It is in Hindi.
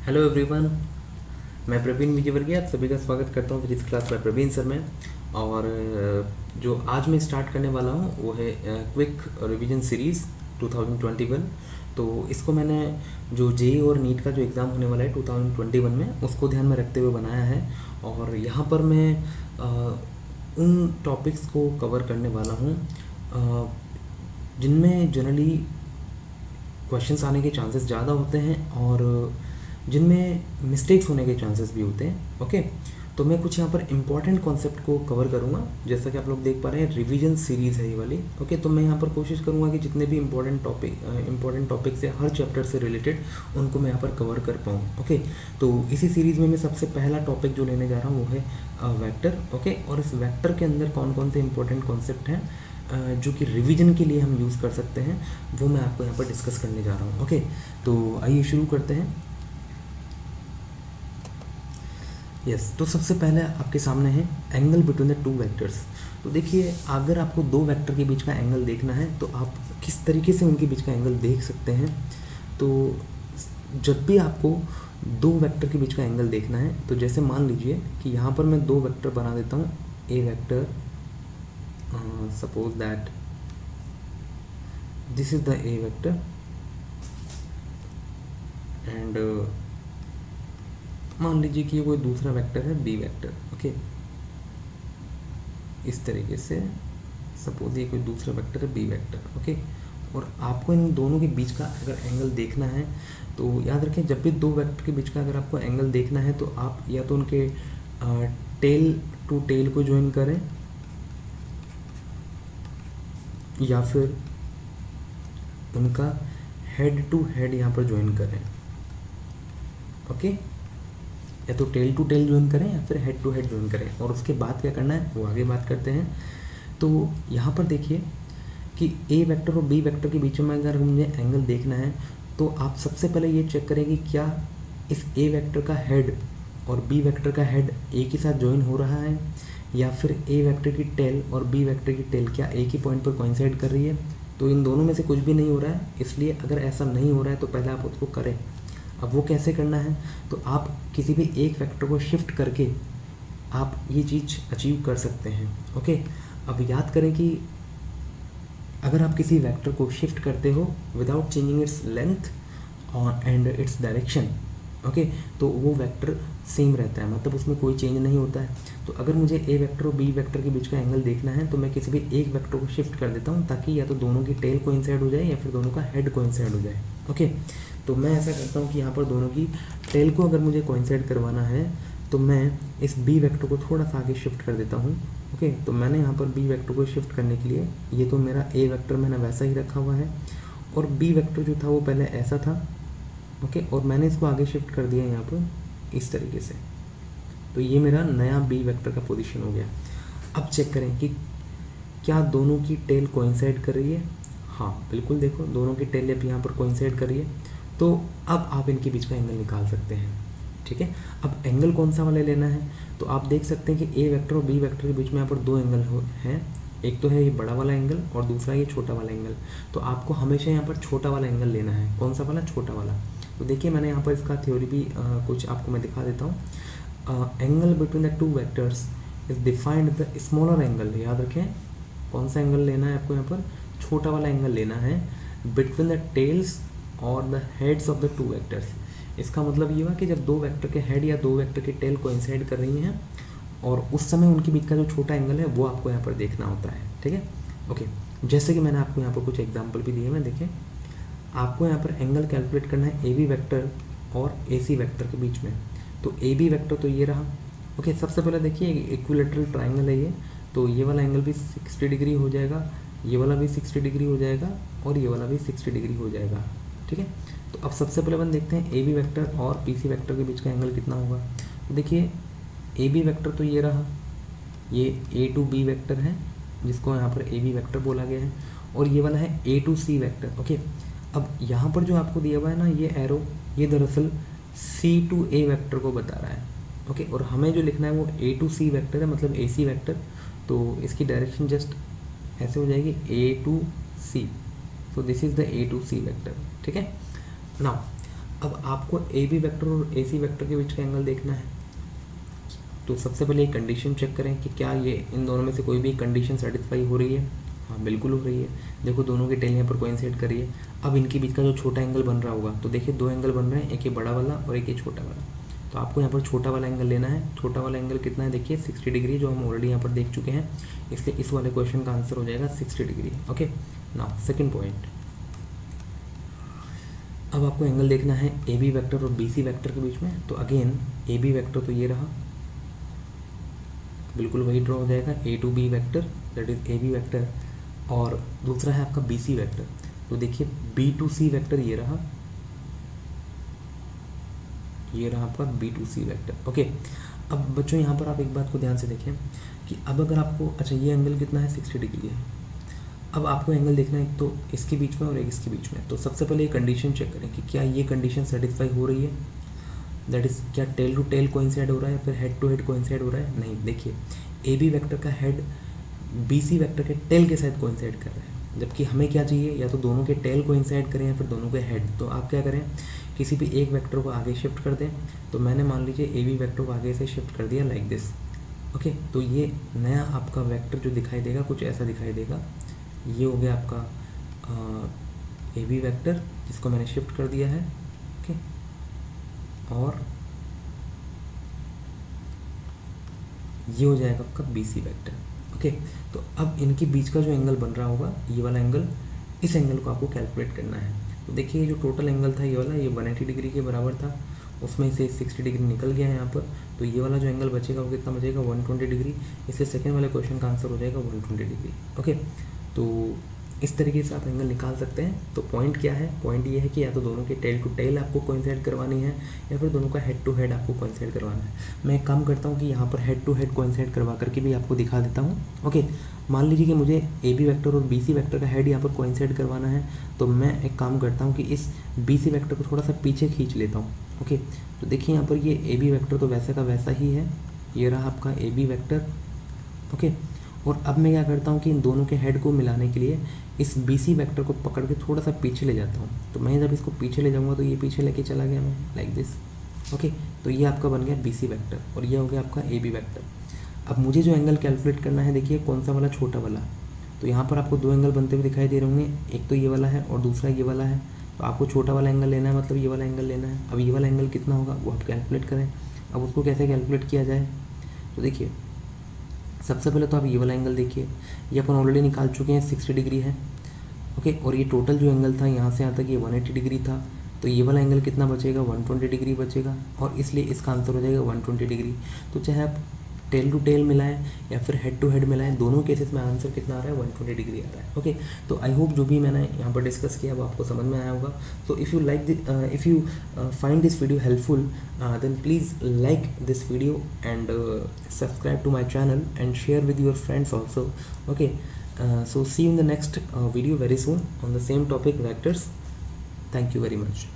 Hello everyone. मैं प्रवीण विजयवर्गीय आप सभी का स्वागत करता हूँ physics class by Praveen sir में। और जो आज मैं स्टार्ट करने वाला हूँ वो है क्विक रिवीजन सीरीज़ 2021। तो इसको मैंने जो जेई और नीट का जो एग्ज़ाम होने वाला है 2021 में उसको ध्यान में रखते हुए बनाया है। और यहाँ पर मैं उन टॉपिक्स को कवर करने वाला हूँ जिनमें जनरली क्वेश्चंस आने के चांसेस ज़्यादा होते हैं और जिनमें मिस्टेक्स होने के चांसेस भी होते हैं। ओके, तो मैं कुछ यहाँ पर इम्पॉर्टेंट कॉन्सेप्ट को कवर करूँगा। जैसा कि आप लोग देख पा रहे हैं रिवीजन सीरीज़ है ये वाली। ओके, तो मैं यहाँ पर कोशिश करूँगा कि जितने भी इम्पॉर्टेंट टॉपिक्स है हर चैप्टर से रिलेटेड उनको मैं यहाँ पर कवर कर पाऊँ। ओके, तो इसी सीरीज़ में मैं सबसे पहला टॉपिक जो लेने जा रहा हूँ वो है वेक्टर। ओके, और इस वेक्टर के अंदर कौन कौन से इंपॉर्टेंट कॉन्सेप्ट हैं जो कि रिवीजन के लिए हम यूज़ कर सकते हैं वो मैं आपको यहाँ पर डिस्कस करने जा रहा हूँ। ओके, तो आइए शुरू करते हैं। यस, तो सबसे पहले आपके सामने है angle between the two vectors. तो देखिए, अगर आपको दो वेक्टर के बीच का एंगल देखना है तो आप किस तरीके से उनके बीच का एंगल देख सकते हैं। तो जब भी आपको दो वेक्टर के बीच का एंगल देखना है तो जैसे मान लीजिए कि यहाँ पर मैं दो वेक्टर बना देता हूँ। ए vector, suppose that this is the A vector and मान लीजिए कि ये कोई दूसरा वेक्टर है B वेक्टर। ओके, इस तरीके से सपोज ये कोई दूसरा वेक्टर है B वेक्टर। ओके, और आपको इन दोनों के बीच का अगर एंगल देखना है तो याद रखें, जब भी दो वेक्टर के बीच का अगर आपको एंगल देखना है तो आप या तो उनके टेल टू टेल को ज्वाइन करें या फिर उनका हेड टू हेड यहाँ पर ज्वाइन करें। ओके, या तो टेल टू टेल ज्वाइन करें या फिर हेड टू हेड ज्वाइन करें। और उसके बाद क्या करना है वो आगे बात करते हैं। तो यहाँ पर देखिए कि ए वेक्टर और बी वेक्टर के बीच में अगर मुझे एंगल देखना है तो आप सबसे पहले ये चेक करें कि क्या इस ए वेक्टर का हेड और बी वेक्टर का हेड एक ही साथ ज्वाइन हो रहा है या फिर ए वेक्टर की टेल और बी वेक्टर की टेल क्या एक ही पॉइंट पर कोइंसाइड कर रही है। तो इन दोनों में से कुछ भी नहीं हो रहा है, इसलिए अगर ऐसा नहीं हो रहा है तो पहले आप उसको करें। अब वो कैसे करना है, तो आप किसी भी एक वेक्टर को शिफ्ट करके आप ये चीज़ अचीव कर सकते हैं। ओके, अब याद करें कि अगर आप किसी वेक्टर को शिफ्ट करते हो विदाउट चेंजिंग इट्स लेंथ और एंड इट्स डायरेक्शन, ओके, तो वो वेक्टर सेम रहता है, मतलब उसमें कोई चेंज नहीं होता है। तो अगर मुझे ए वेक्टर और बी वेक्टर के बीच का एंगल देखना है तो मैं किसी भी एक वेक्टर को शिफ्ट कर देता हूँ ताकि या तो दोनों की टेल कोइंसाइड हो जाए या फिर दोनों का हेड कोइंसाइड हो जाए। ओके, तो मैं ऐसा करता हूँ कि यहाँ पर दोनों की टेल को अगर मुझे कोइंसाइड करवाना है तो मैं इस बी वेक्टर को थोड़ा सा आगे शिफ्ट कर देता हूँ। ओके, तो मैंने यहाँ पर बी वेक्टर को शिफ्ट करने के लिए, ये तो मेरा ए वेक्टर मैंने वैसा ही रखा हुआ है और बी वेक्टर जो था वो पहले ऐसा था। ओके, और मैंने इसको आगे शिफ्ट कर दिया यहाँ पर इस तरीके से। तो ये मेरा नया बी वेक्टर का पोजीशन हो गया। अब चेक करें कि क्या दोनों की टेल कोइंसाइड कर रही है। हाँ बिल्कुल, देखो दोनों की टेल अब यहाँ पर कोइंसाइड कर रही है। तो अब आप इनके बीच का एंगल निकाल सकते हैं। ठीक है, अब एंगल कौन सा वाला लेना है, तो आप देख सकते हैं कि ए वेक्टर और बी वेक्टर के बीच में यहाँ पर दो एंगल हैं। एक तो है ये बड़ा वाला एंगल और दूसरा ये छोटा वाला एंगल। तो आपको हमेशा यहाँ पर छोटा वाला एंगल लेना है। कौन सा वाला, छोटा वाला। तो देखिए मैंने यहाँ पर इसका थ्योरी भी कुछ आपको मैं दिखा देता हूँ। Angle between the two vectors is defined the smaller angle. याद रखें कौन सा एंगल लेना है आपको, यहाँ पर छोटा वाला एंगल लेना है बिटवीन द टेल्स और the heads of the two vectors. इसका मतलब ये हुआ कि जब दो वेक्टर के हेड या दो वेक्टर की टेल कोइंसाइड कर रही हैं और उस समय उनके बीच का जो छोटा एंगल है वो आपको यहाँ पर देखना होता है। ठीक है, ओके, जैसे कि मैंने आपको यहाँ पर कुछ एग्जांपल भी दिए हैं। देखिए आपको यहाँ पर एंगल कैलकुलेट करना है ए बी वेक्टर और ए सी वेक्टर के बीच में। तो ए बी वेक्टर तो ये रहा। ओके, सबसे पहले देखिए इक्विलेटरल ट्राइंगल है ये, तो ये वाला एंगल भी 60 डिग्री हो जाएगा, ये वाला भी 60 डिग्री हो जाएगा और ये वाला भी 60 डिग्री हो जाएगा। ठीक है, तो अब सबसे पहले अपन देखते हैं ए बी वेक्टर और पी सी वेक्टर के बीच का एंगल कितना होगा। तो देखिए ए बी वेक्टर तो ये रहा, ये ए टू बी वेक्टर है जिसको यहाँ पर ए बी वेक्टर बोला गया है, और ये वाला है ए टू सी वेक्टर। ओके, अब यहाँ पर जो आपको दिया हुआ है ना ये एरो, ये दरअसल सी टू ए वेक्टर को बता रहा है। ओके, और हमें जो लिखना है वो ए टू सी वेक्टर है, मतलब ए सी वेक्टर। तो इसकी डायरेक्शन जस्ट ऐसे हो जाएगी A to C. So this is the A to C vector. ठीक है, नाउ अब आपको ए बी वेक्टर और ए सी वेक्टर के बीच का एंगल देखना है, तो सबसे पहले एक कंडीशन चेक करें कि क्या ये इन दोनों में से कोई भी कंडीशन सेटिस्फाई हो रही है। हाँ बिल्कुल हो रही है, देखो दोनों की टेल यहाँ पर कोइंसाइड कर रही है। अब इनके बीच का जो छोटा एंगल बन रहा होगा, तो देखिए दो एंगल बन रहे हैं, एक ये बड़ा वाला और एक ये छोटा वाला। तो आपको यहाँ पर छोटा वाला एंगल लेना है। छोटा वाला एंगल कितना है, देखिए 60 डिग्री, जो हम ऑलरेडी यहाँ पर देख चुके हैं, इसलिए इस वाले क्वेश्चन का आंसर हो जाएगा 60 degree. Okay, now second point, अब आपको एंगल देखना है ए बी वैक्टर और बी सी वैक्टर के बीच में। तो अगेन ए बी वैक्टर तो ये रहा, बिल्कुल वही ड्रॉ हो जाएगा, A to B vector, that is A B vector, और दूसरा है आपका बी सी वैक्टर। तो देखिए बी टू सी वैक्टर ये रहा, ये रहा आपका B to C vector. Okay, अब बच्चों यहाँ पर आप एक बात को ध्यान से देखें कि अब अगर आपको, अच्छा ये एंगल कितना है, 60 डिग्री है। अब आपको एंगल देखना है एक तो इसके बीच में और एक इसके बीच में। तो सबसे पहले ये कंडीशन चेक करें कि क्या ये कंडीशन सेटिस्फाई हो रही है, दैट इज़ क्या टेल टू टेल कोइंसाइड हो रहा है या फिर हेड टू हेड कोइंसाइड हो रहा है। नहीं, देखिए ए बी वैक्टर का हेड बी सी वैक्टर के टेल के साथ कोइंसाइड कर रहा है, जबकि हमें क्या चाहिए, या तो दोनों के टेल कोइंसाइड करें या फिर दोनों के हेड। तो आप क्या करें, किसी भी एक वेक्टर को आगे शिफ्ट कर दें। तो मैंने मान लीजिए ए बी वैक्टर को आगे से शिफ्ट कर दिया लाइक दिस। ओके, तो ये नया आपका वेक्टर जो दिखाई देगा कुछ ऐसा दिखाई देगा। ये हो गया आपका ए बी वैक्टर जिसको मैंने शिफ्ट कर दिया है। ओके, और ये हो जाएगा आपका बी सी वैक्टर। ओके, तो अब इनके बीच का जो एंगल बन रहा होगा, ये वाला एंगल, इस एंगल को आपको कैलकुलेट करना है। तो देखिए जो टोटल एंगल था ये वाला, ये 180 डिग्री के बराबर था, उसमें से 60 डिग्री निकल गया है यहाँ पर। तो ये वाला जो एंगल बचेगा वो कितना बचेगा, 120 डिग्री। इसलिए सेकेंड वाले क्वेश्चन का आंसर हो जाएगा 120 डिग्री। ओके, तो इस तरीके से आप एंगल निकाल सकते हैं। तो पॉइंट क्या है, पॉइंट ये है कि या तो दोनों के टेल टू टेल आपको कोइंसाइड करवानी है या फिर दोनों का हेड टू हेड आपको कोइंसाइड करवाना है। मैं एक काम करता हूँ कि यहाँ पर हेड टू हेड कोइंसाइड करवा करके भी आपको दिखा देता हूँ। ओके, मान लीजिए कि मुझे ए बी वैक्टर और बी सी वैक्टर का हेड यहाँ पर कोइंसाइड करवाना है, तो मैं एक काम करता हूँ कि इस बी सी वैक्टर को थोड़ा सा पीछे खींच लेता हूँ। ओके, तो देखिए यहाँ पर ये ए बी वैक्टर तो वैसे का वैसा ही है, ये रहा आपका ए बी वैक्टर। ओके, और अब मैं क्या करता हूँ कि इन दोनों के हेड को मिलाने के लिए इस बी सी वैक्टर को पकड़ के थोड़ा सा पीछे ले जाता हूँ। तो मैं जब इसको पीछे ले जाऊँगा तो ये पीछे लेके चला गया मैं लाइक दिस। ओके, तो ये आपका बन गया बी सी वैक्टर और ये हो गया आपका ए बी वैक्टर। अब मुझे जो एंगल कैलकुलेट करना है, देखिए कौन सा वाला, छोटा वाला। तो यहाँ पर आपको दो एंगल बनते हुए दिखाई दे रहे होंगे, एक तो ये वाला है और दूसरा ये वाला है। तो आपको छोटा वाला एंगल लेना है, मतलब ये वाला एंगल लेना है। अब ये वाला एंगल कितना होगा वो आप कैलकुलेट करें। अब उसको कैसे कैलकुलेट किया जाए, तो देखिए सबसे पहले तो आप ये वाला एंगल देखिए, ये अपन ऑलरेडी निकाल चुके हैं, 60 डिग्री है। ओके, और ये टोटल जो एंगल था यहाँ से यहाँ तक ये 180 डिग्री था। तो ये वाला एंगल कितना बचेगा, 120 डिग्री बचेगा, और इसलिए इसका आंसर हो जाएगा 120 डिग्री। तो चाहे आप टेल टू टेल मिलाएं या फिर हेड टू हेड मिलाएं, दोनों केसेस में आंसर कितना आ रहा है, 120 डिग्री आ रहा है। ओके, तो आई होप जो भी मैंने यहाँ पर डिस्कस किया वो आपको समझ में आया होगा। So if you like if you find this video helpful, then please like this video and subscribe to my channel and share with your friends also. Okay, so see you in the next video very soon on the same topic, vectors. Thank you very much.